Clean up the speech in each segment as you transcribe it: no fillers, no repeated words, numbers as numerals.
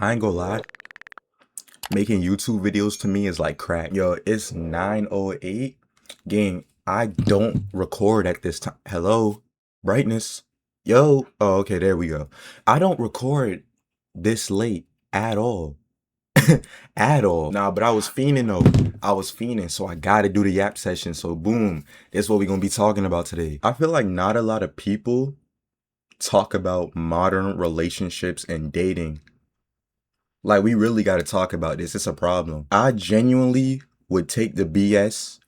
I ain't gonna lie. Making YouTube videos to me is like crack. Yo, it's 9:08. Gang, I don't record at this time. Hello? Brightness. Yo. Oh, okay, there we go. I don't record this late at all. At all. Nah, but I was fiending though. I was fiending, so I gotta do the yap session. So boom, that's what we're gonna be talking about today. I feel like not a lot of people talk about modern relationships and dating. Like, we really got to talk about this. It's a problem. I genuinely would take the BS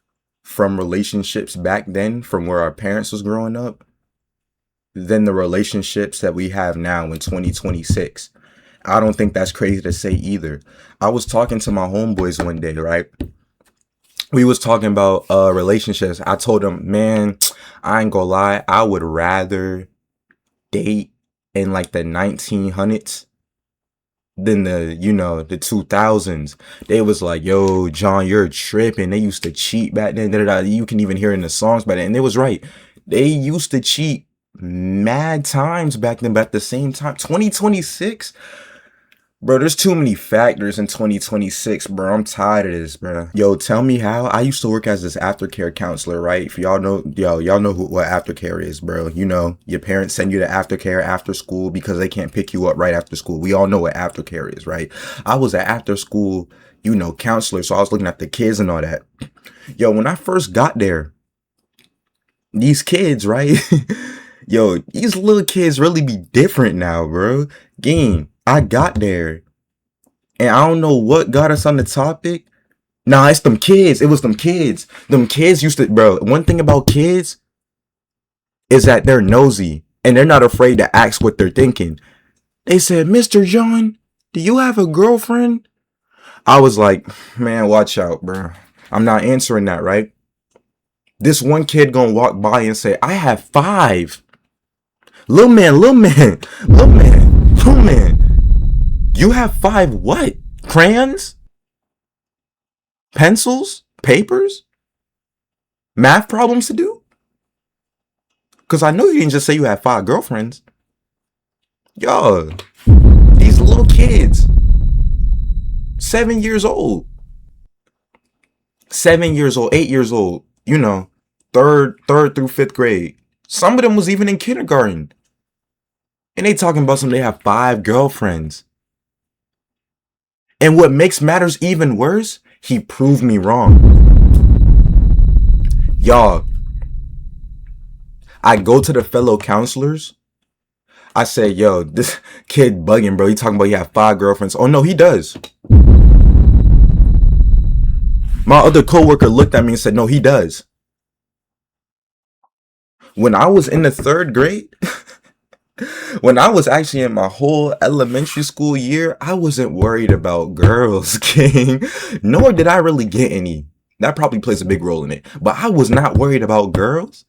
from relationships back then, from where our parents was growing up, than the relationships that we have now in 2026. I don't think that's crazy to say either. I was talking to my homeboys one day, right? We was talking about relationships. I told them, man, I ain't gonna lie, I would rather date in like the 1900s than the 2000s. They was like, yo, John, you're tripping. They used to cheat back then. Da, da, da. You can even hear it in the songs back then. And they was right. They used to cheat mad times back then, but at the same time, 2026, bro, there's too many factors in 2026, bro. I'm tired of this, bro. Yo, tell me how. I used to work as this aftercare counselor, right? If y'all know, y'all know what aftercare is, bro. You know, your parents send you to aftercare after school because they can't pick you up right after school. We all know what aftercare is, right? I was an after school, counselor, so I was looking at the kids and all that. Yo, when I first got there, these kids, right? Yo, these little kids really be different now, bro. Gang, I got there and I don't know what got us on the topic. Nah, it's them kids. It was them kids. Them kids used to, bro. One thing about kids is that they're nosy and they're not afraid to ask what they're thinking. They said, Mr. John, do you have a girlfriend? I was like, man, watch out, bro. I'm not answering that, right? This one kid gonna walk by and say, I have five. Little man, little man, little man, little man. You have five what? Crayons? Pencils? Papers? Math problems to do? Because I know you didn't just say you had five girlfriends. Yo, these little kids, 7 years old, 7 years old, 8 years old, third through fifth grade. Some of them was even in kindergarten. And they talking about they have five girlfriends. And what makes matters even worse, he proved me wrong. Y'all, I go to the fellow counselors. I say, yo, this kid bugging, bro. He talking about he have five girlfriends. Oh, no, he does. My other coworker looked at me and said, no, he does. When I was in the third grade, when I was actually in my whole elementary school year, I wasn't worried about girls, king. Nor did I really get any. That probably plays a big role in it. But I was not worried about girls.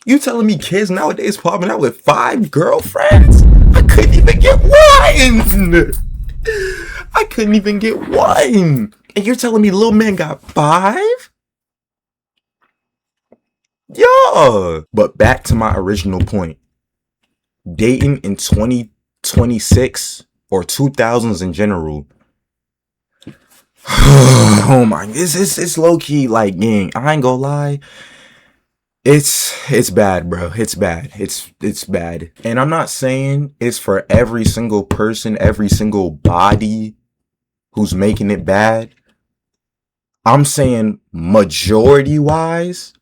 You telling me kids nowadays popping out with five girlfriends? I couldn't even get one. I couldn't even get one. And you're telling me little man got five? Yeah. But back to my original point. Dating in 2026 or 2000s in general. Oh my, it's low key like, gang, I ain't gonna lie. It's bad, bro. It's bad. It's bad. And I'm not saying it's for every single person, every single body who's making it bad. I'm saying majority wise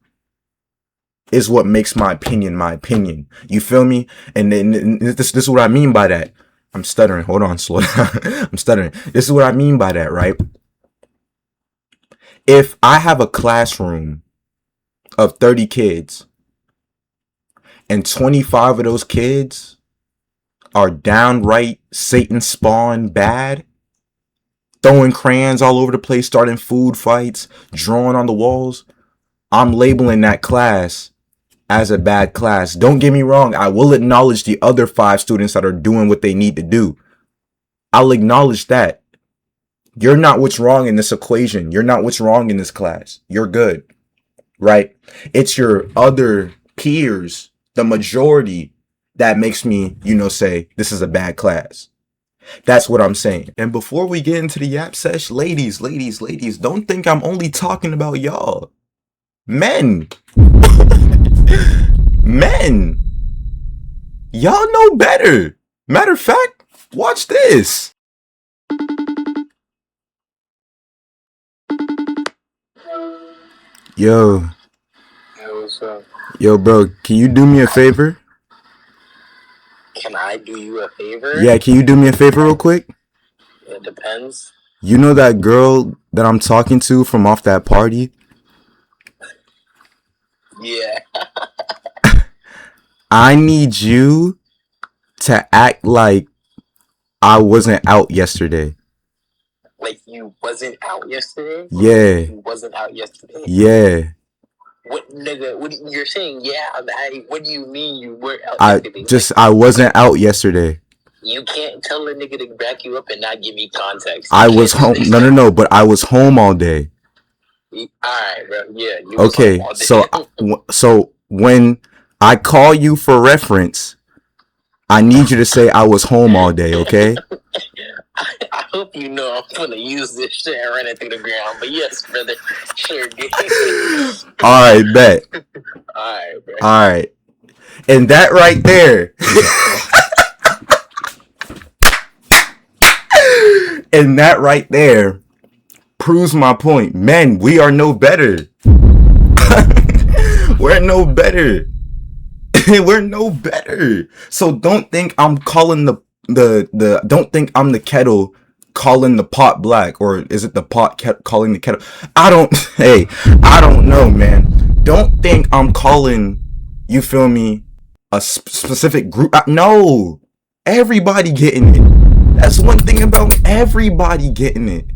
is what makes my opinion my opinion. You feel me? And then this is what I mean by that. I'm stuttering. Hold on, slow down. I'm stuttering. This is what I mean by that, right? If I have a classroom of 30 kids and 25 of those kids are downright Satan spawn bad, throwing crayons all over the place, starting food fights, drawing on the walls, I'm labeling that class as a bad class. Don't get me wrong. I will acknowledge the other five students that are doing what they need to do. I'll acknowledge that. You're not what's wrong in this equation. You're not what's wrong in this class. You're good, right? It's your other peers, the majority, that makes me, say this is a bad class. That's what I'm saying. And before we get into the yap sesh, ladies, don't think I'm only talking about y'all. Men, men, y'all know better. Matter of fact, watch this. Yo, Hey, what's up? yo, bro, can you do me a favor? Can I do you a favor? Yeah, can you do me a favor real quick? It depends. You know that girl that I'm talking to from off that party? Yeah. I need you to act like I wasn't out yesterday. Like you wasn't out yesterday? Yeah, You wasn't out yesterday? yeah. What nigga? You're saying yeah? What do you mean you weren't out yesterday? I wasn't out yesterday. You can't tell a nigga to back you up and not give me context. I was home. No, but I was home all day. Alright, bro. Yeah. You Okay, was home all day. so when I call you for reference, I need you to say I was home all day, okay? I hope you know I'm gonna use this shit and run it through the ground. But yes, brother. Sure. Alright, bet. Alright, bro. Alright. And that right there. And that right there proves my point. Men, we are no better. We're no better. We're no better. So don't think I'm calling don't think I'm the kettle calling the pot black, or is it the pot calling the kettle? I don't know, man. Don't think I'm calling, you feel me, a specific group. No, everybody getting it. That's one thing about me. Everybody getting it.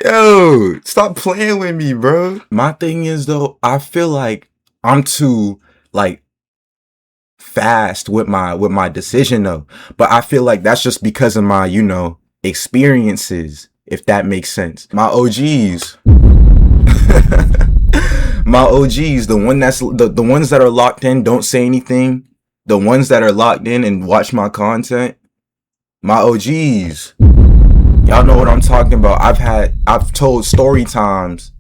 Yo, stop playing with me, bro. My thing is though, I feel like I'm too like fast with my decision though. But I feel like that's just because of my, experiences, if that makes sense. My OGs. My OGs, the ones that are locked in, don't say anything. The ones that are locked in and watch my content, my OGs. Y'all know what I'm talking about. I've told story times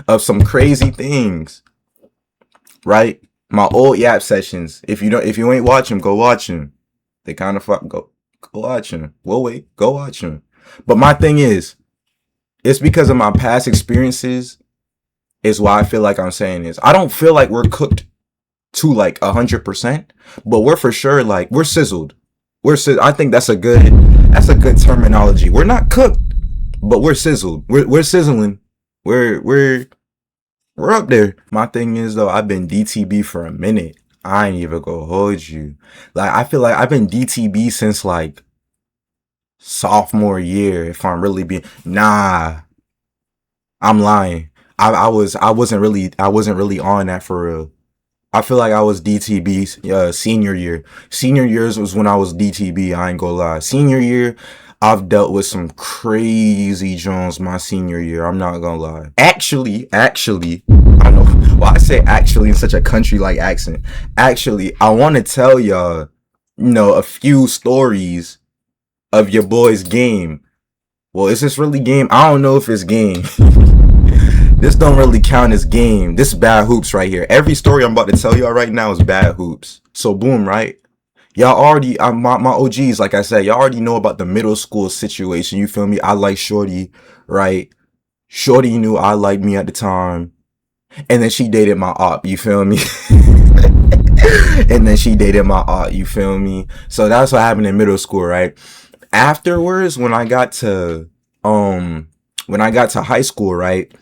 of some crazy things, right? My old yap sessions. If you ain't watch them, go watch them. They kind of go watch them. We'll wait, go watch them. But my thing is, it's because of my past experiences is why I feel like I'm saying this. I don't feel like we're cooked to like 100%, but we're for sure like we're sizzled. I think that's a good terminology. We're not cooked, but we're sizzled. We're sizzling. We're up there. My thing is though, I've been DTB for a minute. I ain't even gonna hold you. Like I feel like I've been DTB since like sophomore year. If I'm really being I'm lying. I wasn't really on that for real. I feel like I was DTB senior year. Senior years was when I was DTB. I ain't gonna lie. Senior year, I've dealt with some crazy Jones my senior year. I'm not gonna lie. Actually, I don't know why I say actually in such a country-like accent. Actually, I want to tell y'all, a few stories of your boy's game. Well, is this really game? I don't know if it's game. This don't really count as game. This is bad hoops right here. Every story I'm about to tell y'all right now is bad hoops. So boom, right? Y'all already, my OGs, like I said, y'all already know about the middle school situation. You feel me? I like Shorty, right? Shorty knew I liked me at the time. And then she dated my op, you feel me? You feel me? So that's what happened in middle school, right? Afterwards, when I got to high school, right?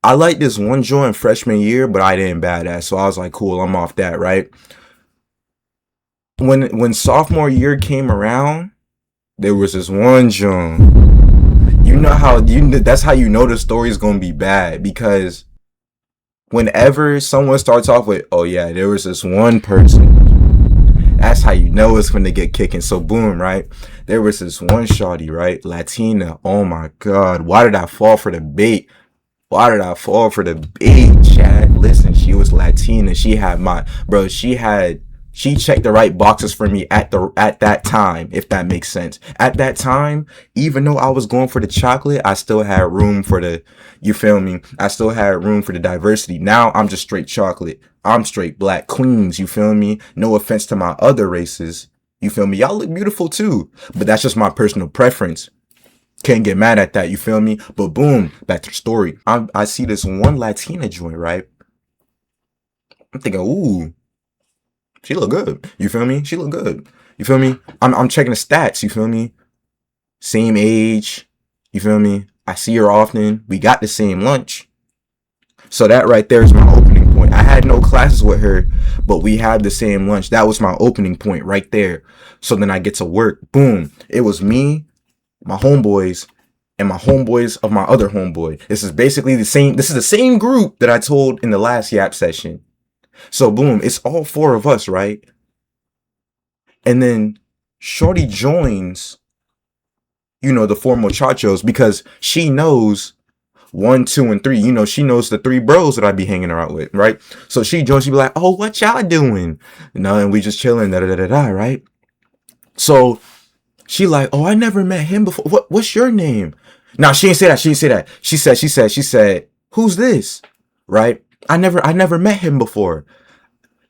I liked this one joint freshman year, but I didn't bad ass. So I was like, cool, I'm off that, right? When sophomore year came around, there was this one joint. That's how you know the story's gonna be bad, because whenever someone starts off with, oh yeah, there was this one person, that's how you know it's gonna get kicking. So boom, right? There was this one shawty, right? Latina. Oh my God. Why did I fall for the bait? Chad? Listen, she was Latina. She had She checked the right boxes for me at that time, if that makes sense. At that time, even though I was going for the chocolate, I still had room for the, you feel me? I still had room for the diversity. Now I'm just straight chocolate. I'm straight black queens, you feel me? No offense to my other races. You feel me? Y'all look beautiful too, but that's just my personal preference. Can't get mad at that, you feel me? But boom, back to the story. I see this one Latina joint, right? I'm thinking, ooh, she look good. You feel me? She look good. You feel me? I'm checking the stats. You feel me? Same age. You feel me? I see her often. We got the same lunch. So that right there is my opening point. I had no classes with her, but we had the same lunch. That was my opening point right there. So then I get to work. Boom. It was me, my homeboys, and my homeboys of my other homeboy. This is basically the same. This is the same group that I told in the last Yap session. So boom, it's all four of us, right? And then Shorty joins, you know, the four muchachos because she knows 1, 2, and 3. You know, she knows the 3 bros that I be hanging out with, right? So she joins, she be like, oh, what y'all doing? You know, and we just chilling, right? So she like, oh, I never met him before. What's your name? Now she didn't say that. She didn't say that. She said, who's this? Right? I never met him before.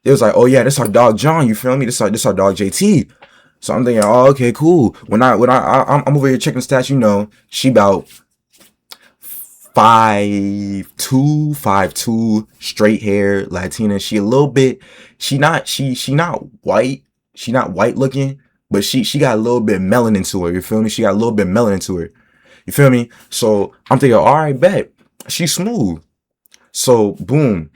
It was like, oh yeah, this our dog John. You feel me? This our dog JT. So I'm thinking, oh okay, cool. I'm over here checking stats. You know, she about 5'2", straight hair, Latina. She a little bit. She not white. She not white looking, but she got a little bit melanin to her. You feel me? She got a little bit melanin to her. You feel me? So I'm thinking, all right, bet. She's smooth. So boom.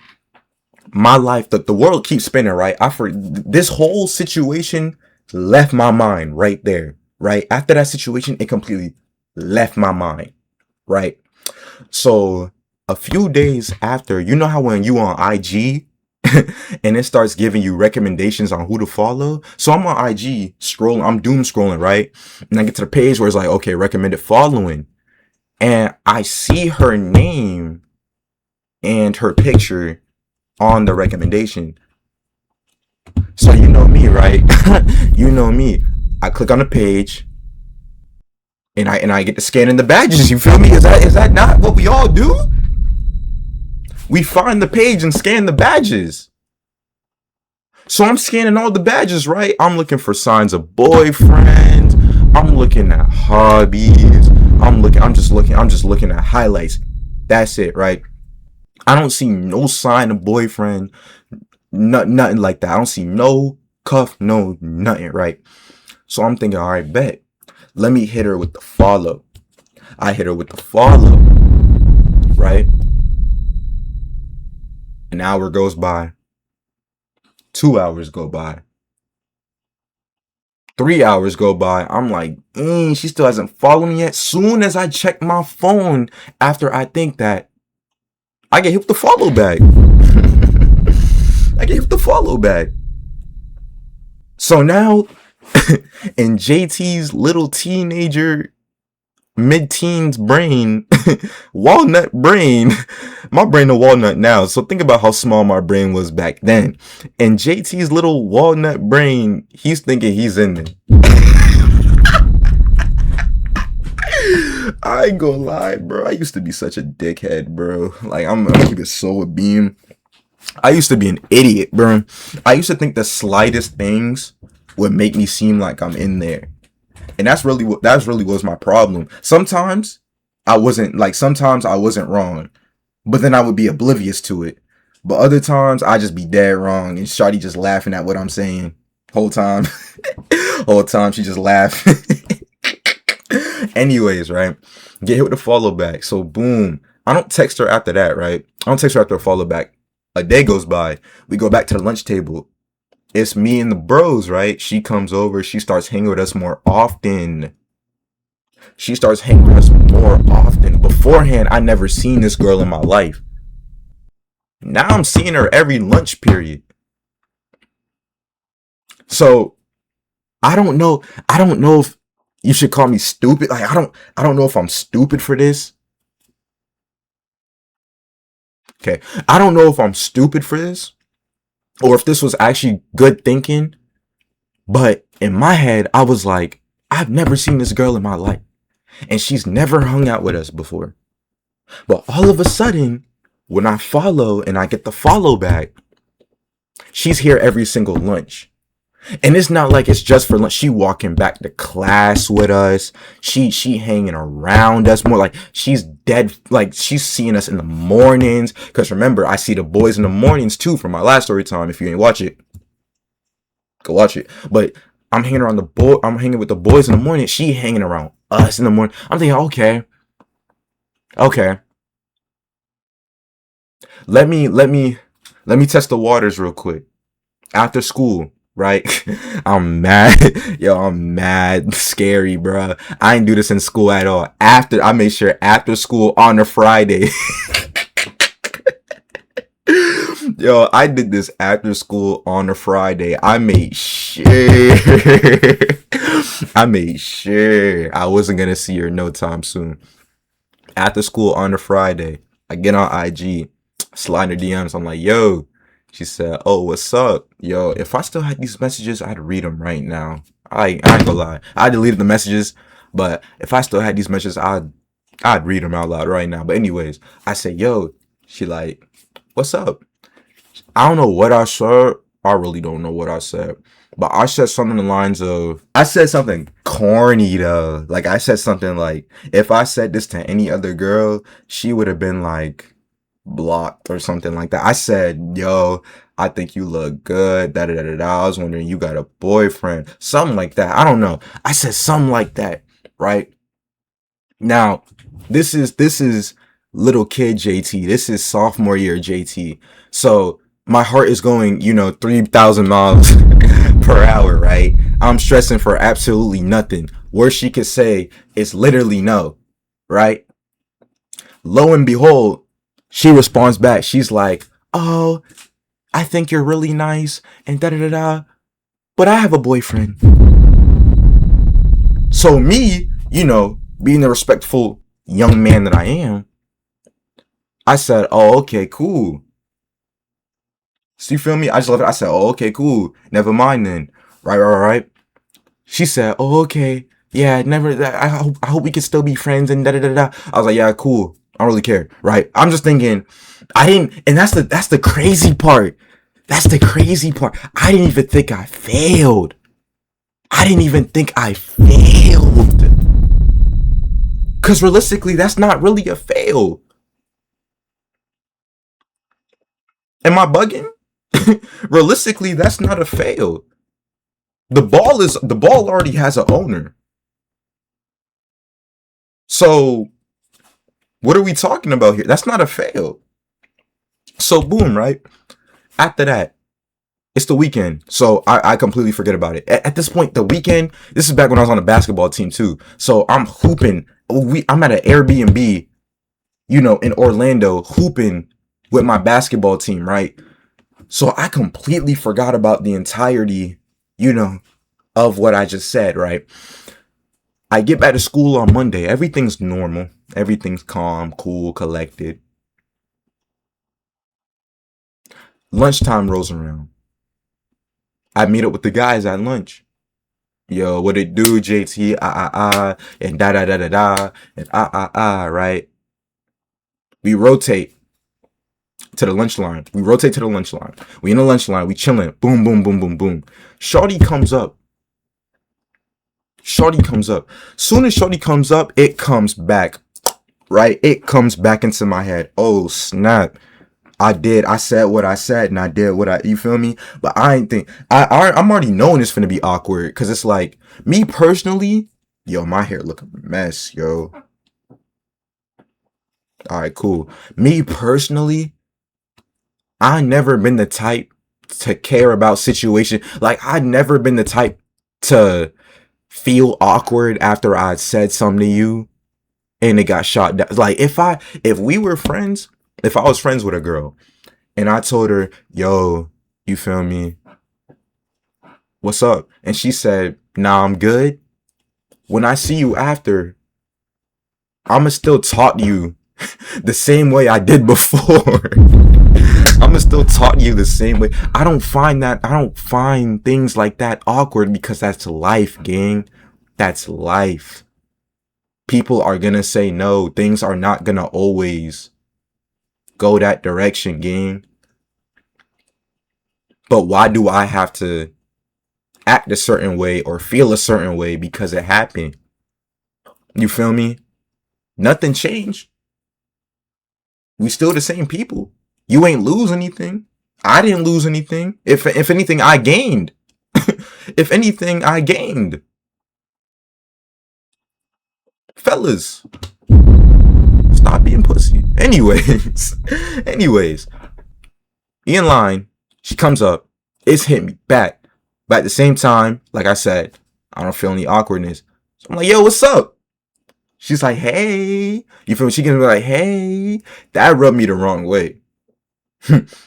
My life, the world keeps spinning, right? This whole situation left my mind right there, right? After that situation, it completely left my mind, right? So a few days after, you know how when you on IG and it starts giving you recommendations on who to follow? So I'm on IG scrolling, I'm doom scrolling, right? And I get to the page where it's like, okay, recommended following. And I see her name and her picture on the recommendation. So you know me, right? You know me. I click on the page and I get to scan in the badges. You feel me? Is that not what we all do? We find the page and scan the badges. So I'm scanning all the badges, right? I'm looking for signs of boyfriend. I'm looking at hobbies. I'm just looking at highlights. That's it, right? I don't see no sign of boyfriend, nothing like that. I don't see no cuff, no nothing, right? So I'm thinking, all right, bet. Let me hit her with the follow. I hit her with the follow, right? An hour goes by. 2 hours go by. 3 hours go by. I'm like, she still hasn't followed me yet. Soon as I check my phone after I think that, I get hit with the follow back. I get hit with the follow back. So now, in JT's little teenager, mid-teens brain, walnut brain, my brain a walnut now. So think about how small my brain was back then. And JT's little walnut brain, he's thinking he's in there. I ain't gonna lie, bro. I used to be such a dickhead, bro. Like, I'm gonna keep it so a beam. I used to be an idiot, bro. I used to think the slightest things would make me seem like I'm in there. And that's really was my problem. Sometimes I wasn't wrong, but then I would be oblivious to it. But other times I just be dead wrong and Shawty just laughing at what I'm saying whole time. Whole time she just laughing. Anyways, right? Get hit with the follow back. So boom. I don't text her after that, right? I don't text her after a follow back. A day goes by. We go back to the lunch table. It's me and the bros, right? She comes over. She starts hanging with us more often. Beforehand, I never seen this girl in my life. Now I'm seeing her every lunch period. So I don't know if you should call me stupid. Like I don't know if I'm stupid for this. Okay. I don't know if I'm stupid for this. or if this was actually good thinking. But in my head, I was like, I've never seen this girl in my life, and she's never hung out with us before. But all of a sudden, when I follow and I get the follow back, she's here every single lunch. And it's not like it's just for lunch. She walking back to class with us. She hanging around us more. Like she's dead. Like she's seeing us in the mornings. Cause remember, I see the boys in the mornings too from my last story time. If you ain't watch it, go watch it. But I'm hanging around I'm hanging with the boys in the morning. She hanging around us in the morning. I'm thinking, okay. Let me test the waters real quick. After school, right? I'm mad. Yo, I'm mad. Scary, bro. I ain't do this in school at all. I made sure after school on a Friday. Yo, I did this after school on a Friday. I made sure. I made sure I wasn't gonna see her no time soon. After school on a Friday, I get on IG, slide her DMs. I'm like, yo. She said, oh, what's up? Yo, if I still had these messages, I'd read them right now. I ain't gonna lie. I deleted the messages, but if I still had these messages, I'd read them out loud right now. But anyways, I said, yo. She like, what's up? I don't know what I said. I really don't know what I said. But I said something in the lines of, I said something corny though. Like I said something like, if I said this to any other girl, she would have been like, blocked or something like that. I said, yo, I think you look good. Da da da da. I was wondering, you got a boyfriend? Something like that. I don't know. I said something like that, right? Now, this is little kid JT. This is sophomore year JT. So my heart is going, 3,000 miles per hour, right? I'm stressing for absolutely nothing. Worst she could say is literally no, right? Lo and behold, she responds back. She's like, oh, I think you're really nice and da da da da, but I have a boyfriend. So me, being the respectful young man that I am, I said, oh, okay, cool. So you feel me? I just love it. I said, oh, okay, cool. Never mind then. Right. She said, oh, okay. Yeah, never. I hope we can still be friends and da da da da. I was like, yeah, cool. I don't really care, right? I'm just thinking, I didn't, and that's the crazy part. That's the crazy part. I didn't even think I failed. Cause realistically, that's not really a fail. Am I bugging? Realistically, that's not a fail. The ball already has an owner. So what are we talking about here? That's not a fail. So boom, right? After that, it's the weekend. So I completely forget about it. At this point, the weekend, this is back when I was on the basketball team too. So I'm hooping. I'm at an Airbnb, in Orlando, hooping with my basketball team, right? So I completely forgot about the entirety, of what I just said, right? I get back to school on Monday. Everything's normal. Everything's calm, cool, collected. Lunchtime rolls around. I meet up with the guys at lunch. Yo, what it do, JT? And da da da da da, and right? We rotate to the lunch line. We in the lunch line. We chilling. Boom, boom, boom, boom, boom. Shorty comes up. Soon as Shorty comes up, it comes back. Right? It comes back into my head. Oh, snap. I said what I said and I did you feel me? But I ain't think, I'm already knowing it's finna be awkward. Cause it's like, me personally, yo, my hair look a mess, yo. All right, cool. Me personally, I never been the type to care about situation. Like, I never been the type to feel awkward after I said something to you and it got shot down. Like, if we were friends, if I was friends with a girl and I told her, yo, you feel me? What's up? And she said, nah, I'm good. When I see you after, I'ma still talk to you the same way I did before. I'ma still talk to you the same way. I don't find things like that awkward because that's life, gang. That's life. People are gonna say no. Things are not gonna always go that direction, gang. But why do I have to act a certain way or feel a certain way because it happened? You feel me? Nothing changed. We still the same people. You ain't lose anything. I didn't lose anything. If anything, I gained. If anything, I gained. Fellas, stop being pussy. Anyways, in line, she comes up. It's hit me back. But at the same time, like I said, I don't feel any awkwardness. So I'm like, yo, what's up? She's like, hey. You feel me? She can be like, hey. That rubbed me the wrong way.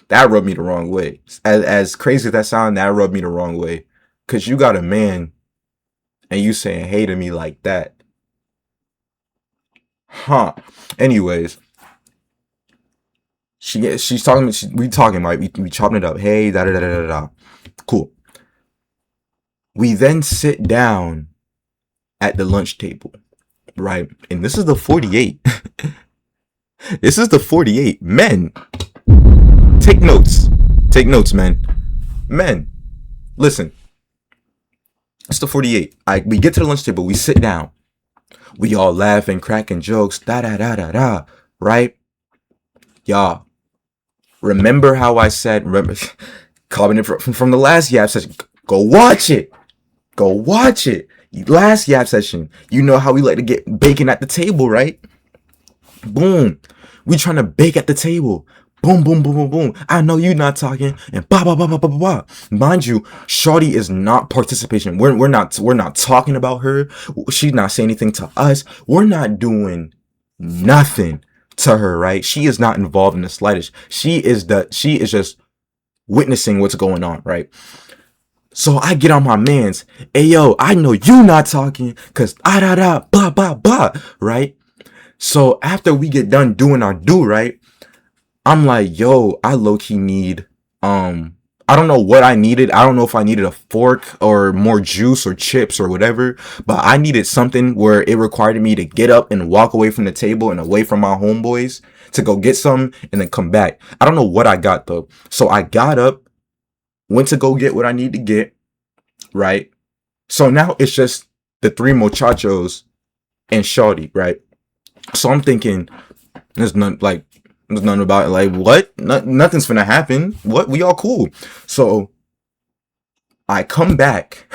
That rubbed me the wrong way. As crazy as that sound, that rubbed me the wrong way. Cause you got a man and you saying hey to me like that. Huh. Anyways, she's talking. We talking, right? We chopping it up. Hey, da da da da da. Cool. We then sit down at the lunch table, right? And this is the 48. This is the 48. Men, take notes. Take notes, men. Men, listen. It's the 48. We get to the lunch table. We sit down. We all laughing, cracking jokes. Da da da da da. Right? Y'all, remember how I said, commenting from the last Yap session, go watch it. Go watch it. Last Yap session, you know how we like to get bacon at the table, right? Boom. We trying to bake at the table. Boom, boom, boom, boom, boom. I know you not talking. And ba ba ba ba ba ba ba. Mind you, Shawty is not participation. We're not talking about her. She's not saying anything to us. We're not doing nothing to her, right? She is not involved in the slightest. She is just witnessing what's going on, right? So I get on my mans. Hey yo, I know you not talking, cause da da blah blah blah, right? So after we get done doing our do, right? I'm like, yo, I low-key need I don't know what I needed. I don't know if I needed a fork or more juice or chips or whatever, but I needed something where it required me to get up and walk away from the table and away from my homeboys to go get some and then come back. I don't know what I got though. So I got up, went to go get what I need to get, right? So now it's just the three muchachos and Shawty, right? So I'm thinking, there's nothing about it. Like, what? Nothing's gonna happen. What? We all cool. So I come back,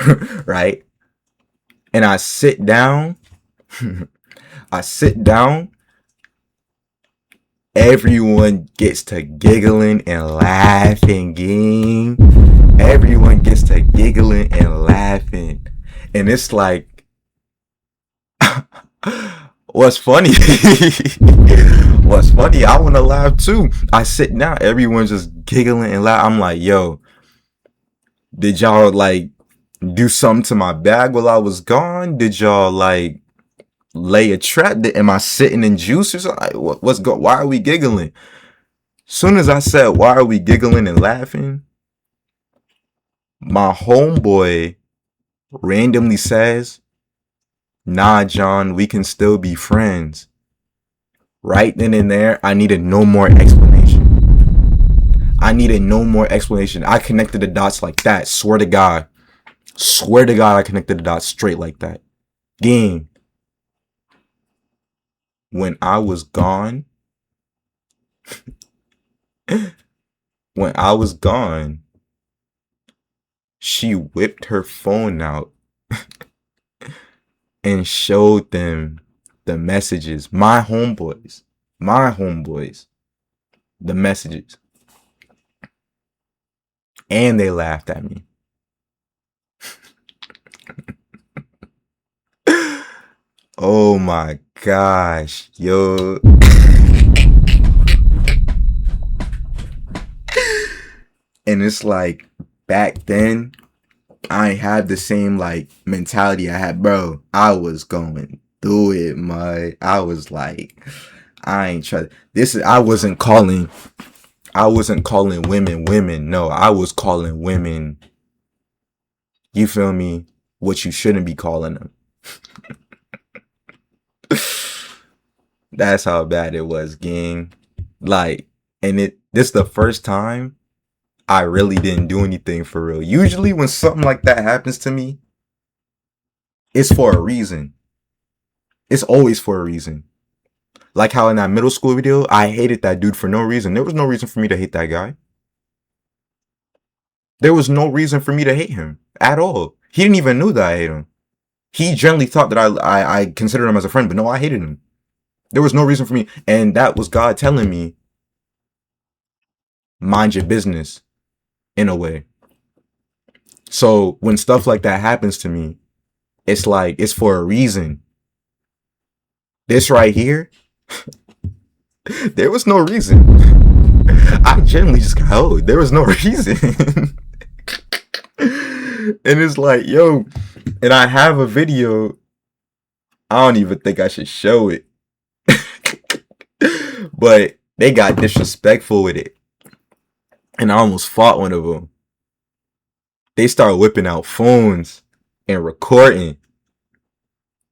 right? And I sit down. I sit down. Everyone gets to giggling and laughing, gang. Everyone gets to giggling and laughing. And it's like, what's funny? What's funny? I want to laugh too. I sit down. Everyone's just giggling and laugh. I'm like, yo, did y'all like do something to my bag while I was gone? Did y'all like lay a trap? Am I sitting in juice or something? Like, why are we giggling? Soon as I said, why are we giggling and laughing? My homeboy randomly says, nah, John, we can still be friends. Right then and there, I needed no more explanation. I needed no more explanation. I connected the dots like that. Swear to God. Swear to God, I connected the dots straight like that. Gang. When I was gone, she whipped her phone out and showed them the messages. My homeboys, the messages. And they laughed at me. Oh my gosh, yo. And it's like, back then, I ain't had the same like mentality I had, bro. I was going through it, my. I was like, I ain't trying. I wasn't calling I wasn't calling women women. No, I was calling women, you feel me, what you shouldn't be calling them. That's how bad it was, gang. Like, and this the first time I really didn't do anything for real. Usually when something like that happens to me, it's for a reason. It's always for a reason. Like how in that middle school video, I hated that dude for no reason. There was no reason for me to hate that guy. There was no reason for me to hate him at all. He didn't even know that I hate him. He generally thought that I considered him as a friend, but no, I hated him. There was no reason for me. And that was God telling me, mind your business, in a way. So when stuff like that happens to me, it's like, it's for a reason. This right here, there was no reason. I generally just got old. There was no reason. And it's like, yo, and I have a video. I don't even think I should show it. But they got disrespectful with it. And I almost fought one of them. They started whipping out phones and recording.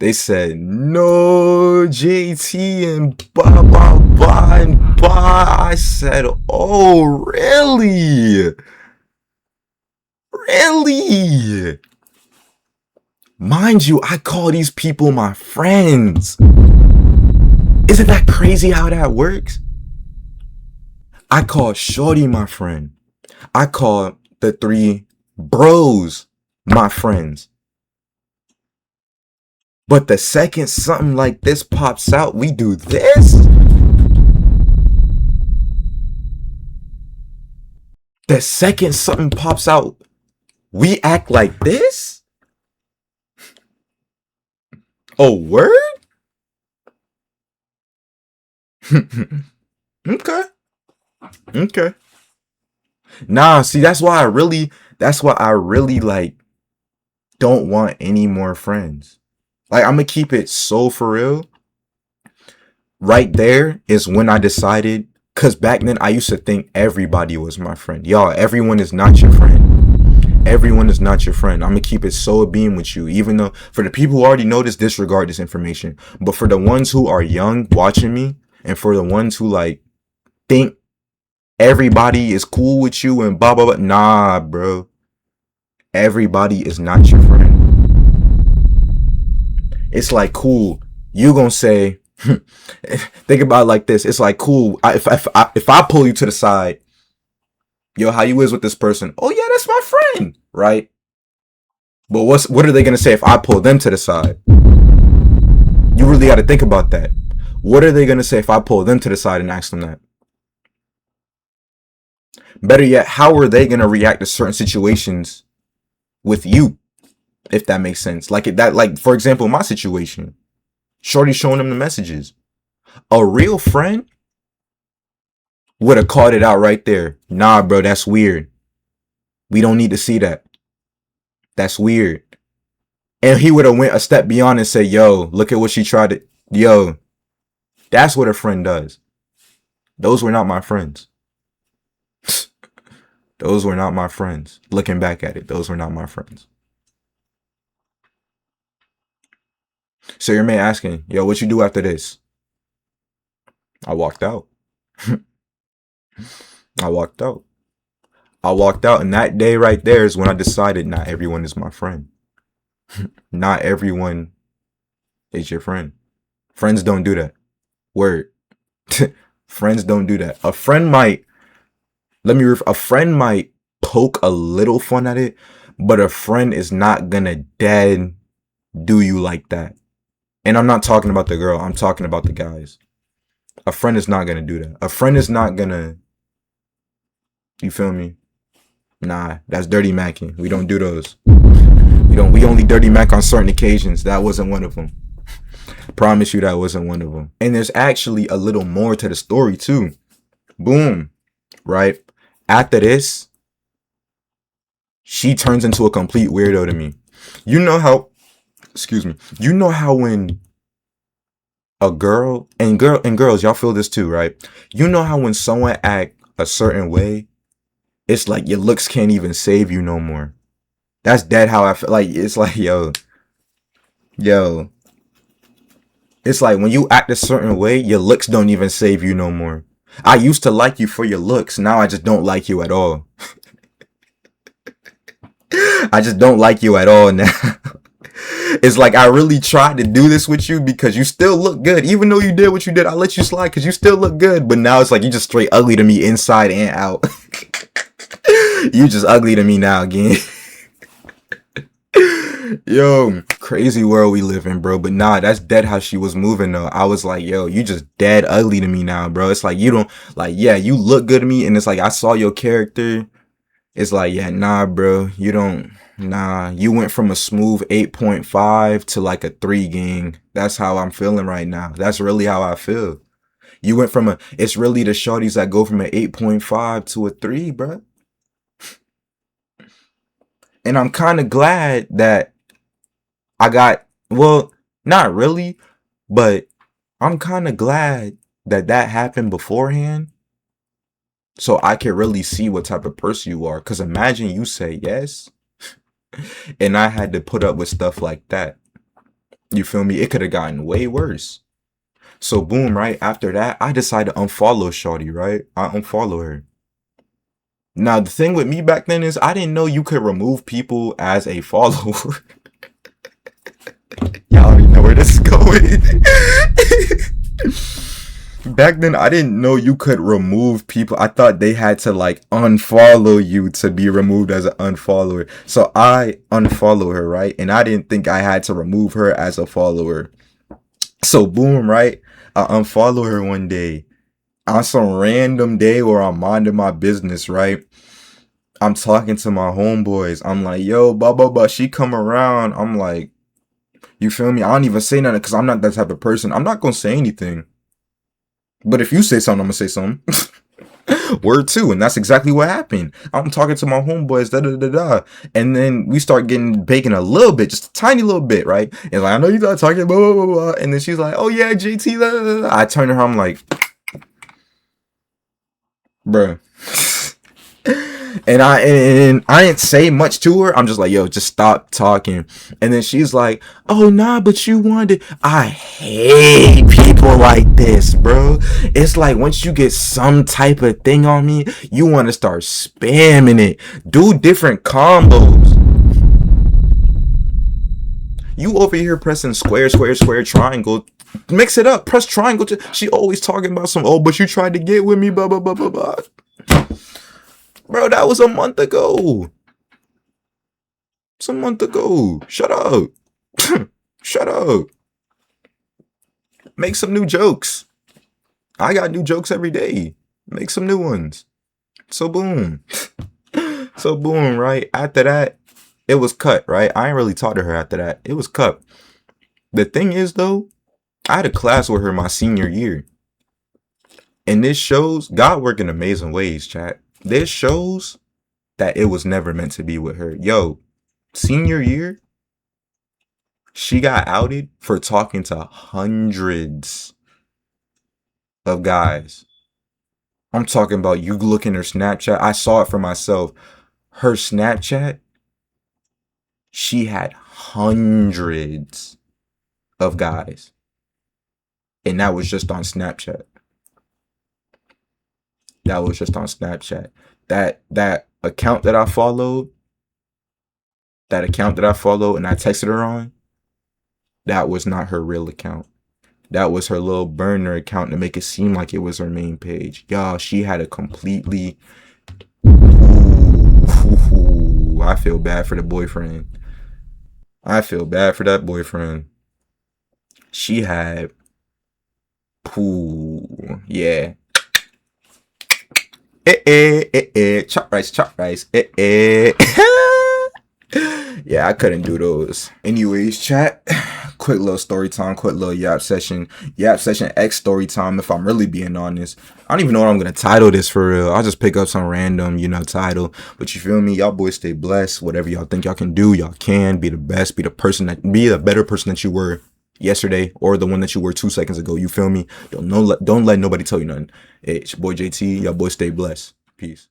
They said, no, JT and blah, blah, blah, and blah. I said, oh, really? Really? Mind you, I call these people my friends. Isn't that crazy how that works? I call Shorty my friend. I call the 3 bros my friends. But the second something like this pops out, we do this? The second something pops out, we act like this? Oh, word? Okay. Okay. Nah, see, that's why I really like don't want any more friends. Like, I'm gonna keep it so for real. Right there is when I decided, because back then I used to think everybody was my friend. Y'all, everyone is not your friend. Everyone is not your friend. I'm gonna keep it so beam with you, even though for the people who already know this, disregard this information. But for the ones who are young watching me, and for the ones who like think everybody is cool with you and blah blah blah, nah, bro. Everybody is not your friend. It's like, cool, you gonna say, think about it like this. It's like, cool, if I pull you to the side, yo, how you is with this person? Oh yeah, that's my friend, right? But what are they gonna say if I pull them to the side? You really got to think about that. What are they gonna say if I pull them to the side and ask them that? Better yet, how are they gonna react to certain situations with you, if that makes sense? Like for example, my situation, Shorty showing them the messages. A real friend would have called it out right there. Nah, bro, that's weird. We don't need to see that. That's weird. And he would have went a step beyond and said, yo, look at what she tried to, yo, that's what a friend does. Those were not my friends. Those were not my friends. Looking back at it, those were not my friends. So your man asking, yo, what you do after this? I walked out. I walked out. I walked out, and that day right there is when I decided not everyone is my friend. Not everyone is your friend. Friends don't do that. Word. Friends don't do that. A friend might, a friend might poke a little fun at it, but a friend is not gonna dead do you like that. And I'm not talking about the girl, I'm talking about the guys. A friend is not gonna do that. A friend is not gonna, you feel me? Nah, that's dirty macking. We don't do those. We only dirty mac on certain occasions. That wasn't one of them. Promise you that wasn't one of them. And there's actually a little more to the story too. Boom. Right? After this, she turns into a complete weirdo to me. You know how, excuse me. You know how when a girl, and girls, y'all feel this too, right? You know how when someone act a certain way, it's like your looks can't even save you no more. That's dead how I feel. Like, it's like, yo, it's like when you act a certain way, your looks don't even save you no more. I used to like you for your looks. Now I just don't like you at all. I just don't like you at all now. It's like I really tried to do this with you because you still look good. Even though you did what you did, I let you slide because you still look good. But now it's like you just straight ugly to me inside and out. You just ugly to me now again. Yo, crazy world we live in, bro. But nah, that's dead how she was moving though. I was like, yo, you just dead ugly to me now, bro. It's like you don't like, yeah, you look good to me, and it's like I saw your character. It's like, yeah, nah, bro, you don't. Nah, you went from a smooth 8.5 to like a 3, gang. That's how I'm feeling right now. That's really how I feel. You went from it's really the shorties that go from an 8.5 to a 3, bro. And I'm kind of glad that well, not really, but I'm kind of glad that happened beforehand. So I can really see what type of person you are. Because imagine you say yes, and I had to put up with stuff like that. You feel me? It could have gotten way worse. So boom, right after that, I decided to unfollow Shorty, right? I unfollow her. Now, the thing with me back then is I didn't know you could remove people as a follower. Y'all already know where this is going. Back then, I didn't know you could remove people. I thought they had to like unfollow you to be removed as an unfollower. So I unfollow her, right? And I didn't think I had to remove her as a follower. So boom, right? I unfollow her one day. On some random day where I'm minding my business, right? I'm talking to my homeboys. I'm like, yo, blah, blah, blah. She come around. I'm like, you feel me? I don't even say nothing because I'm not that type of person. I'm not going to say anything. But if you say something, I'm going to say something. Word too. And that's exactly what happened. I'm talking to my homeboys, da da da da. And then we start getting bacon a little bit, just a tiny little bit, right? And like, I know you're not talking, blah, blah, blah, blah. And then she's like, oh yeah, JT, blah, blah, blah. I turn to her, I'm like, bruh. And I didn't say much to her. I'm just like, yo, just stop talking. And then she's like, oh nah, but you wanted. I hate people like this, bro. It's like once you get some type of thing on me, you want to start spamming it. Do different combos. You over here pressing square, square, square, triangle. Mix it up. Press triangle. She always talking about some, oh, but you tried to get with me, blah, blah, blah, blah, blah. Bro, that was a month ago. It's a month ago. Shut up. Shut up. Make some new jokes. I got new jokes every day. Make some new ones. So boom. So boom, right? After that, it was cut, right? I ain't really talked to her after that. It was cut. The thing is, though, I had a class with her my senior year. And this shows God work in amazing ways, chat. This shows that it was never meant to be with her. Yo, senior year, she got outed for talking to hundreds of guys. I'm talking about, you look in her Snapchat. I saw it for myself. Her Snapchat, she had hundreds of guys. And that was just on Snapchat. That was just on Snapchat. That account that I followed, and I texted her on, that was not her real account. That was her little burner account to make it seem like it was her main page. Y'all, she had a completely... Ooh, I feel bad for the boyfriend. I feel bad for that boyfriend. She had... Ooh, yeah. Chop rice. Yeah, I couldn't do those. Anyways, chat. Quick little story time, quick little Yap Session X story time, if I'm really being honest. I don't even know what I'm gonna title this for real. I'll just pick up some random, title. But you feel me? Y'all boys stay blessed. Whatever y'all think y'all can do, y'all can. Be the best, be the better person that you were yesterday or the one that you wore 2 seconds ago. You feel me? Don't let nobody tell you nothing. Hey, it's your boy JT. Y'all boy stay blessed. Peace.